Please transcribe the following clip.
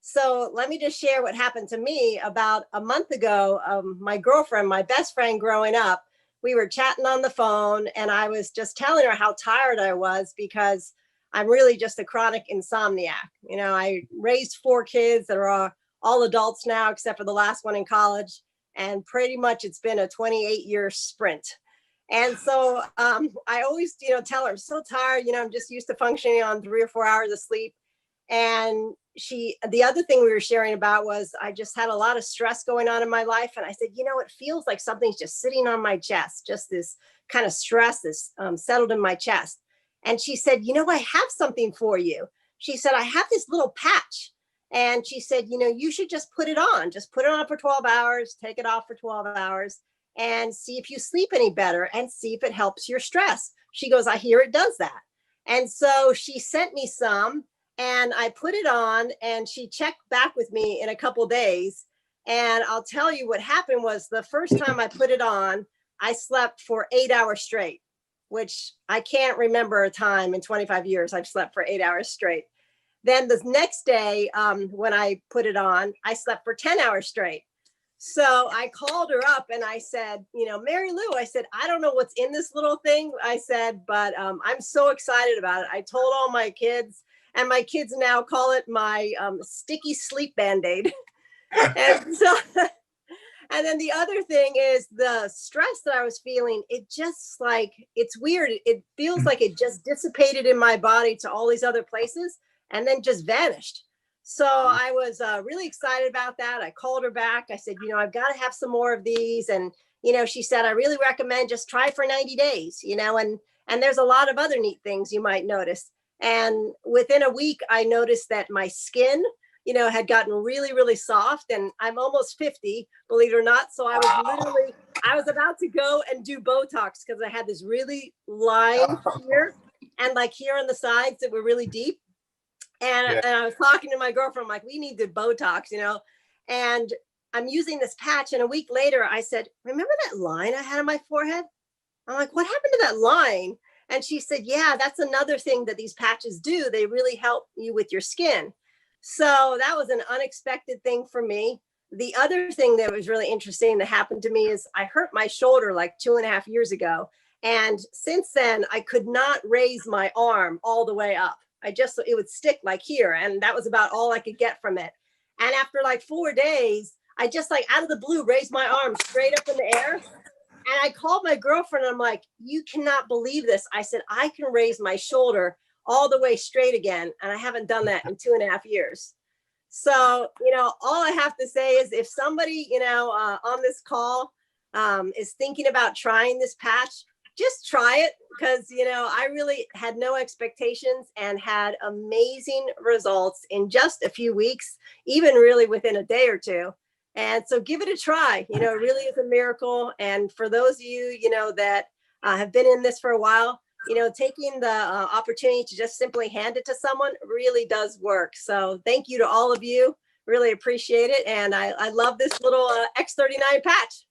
So let me just share what happened to me about a month ago. My girlfriend, my best friend growing up, we were chatting on the phone and I was just telling her how tired I was because I'm really just a chronic insomniac. I raised 4 kids that are all adults now, except for the last one in college. And pretty much it's been a 28-year sprint. And so I always, tell her I'm so tired, I'm just used to functioning on 3 or 4 hours of sleep. And the other thing we were sharing about was I just had a lot of stress going on in my life. And I said, it feels like something's just sitting on my chest, just this kind of stress that's settled in my chest. And she said, I have something for you. She said, I have this little patch. And she said, you should just put it on. Just put it on for 12 hours, take it off for 12 hours and see if you sleep any better and see if it helps your stress. She goes, I hear it does that. And so she sent me some and I put it on and she checked back with me in a couple of days. And I'll tell you what happened was the first time I put it on, I slept for 8 hours straight, which I can't remember a time in 25 years I've slept for 8 hours straight. Then the next day, when I put it on, I slept for 10 hours straight. So I called her up and I said, Mary Lou, I said, I don't know what's in this little thing. I said, but I'm so excited about it. I told all my kids and my kids now call it my sticky sleep Band-Aid. And so, and then the other thing is the stress that I was feeling, it's weird. It feels like it just dissipated in my body to all these other places and then just vanished. So I was really excited about that. I called her back. I said, I've got to have some more of these. And, she said, I really recommend just try for 90 days, and there's a lot of other neat things you might notice. And within a week, I noticed that my skin, had gotten really, really soft and I'm almost 50, believe it or not. So I was about to go and do Botox because I had this really line here and like here on the sides that were really deep. And I was talking to my girlfriend, I'm like, we need the Botox, and I'm using this patch. And a week later, I said, remember that line I had on my forehead? I'm like, what happened to that line? And she said, yeah, that's another thing that these patches do. They really help you with your skin. So that was an unexpected thing for me. The other thing that was really interesting that happened to me is I hurt my shoulder like 2.5 years ago. And since then, I could not raise my arm all the way up. It would stick like here. And that was about all I could get from it. And after like 4 days, I just like out of the blue raised my arm straight up in the air. And I called my girlfriend and I'm like, you cannot believe this. I said, I can raise my shoulder all the way straight again. And I haven't done that in 2.5 years. So, all I have to say is if somebody, on this call is thinking about trying this patch, just try it because, I really had no expectations and had amazing results in just a few weeks, even really within a day or two. And so give it a try. It really is a miracle. And for those of you, that have been in this for a while, taking the opportunity to just simply hand it to someone really does work. So thank you to all of you. Really appreciate it. And I love this little X39 patch.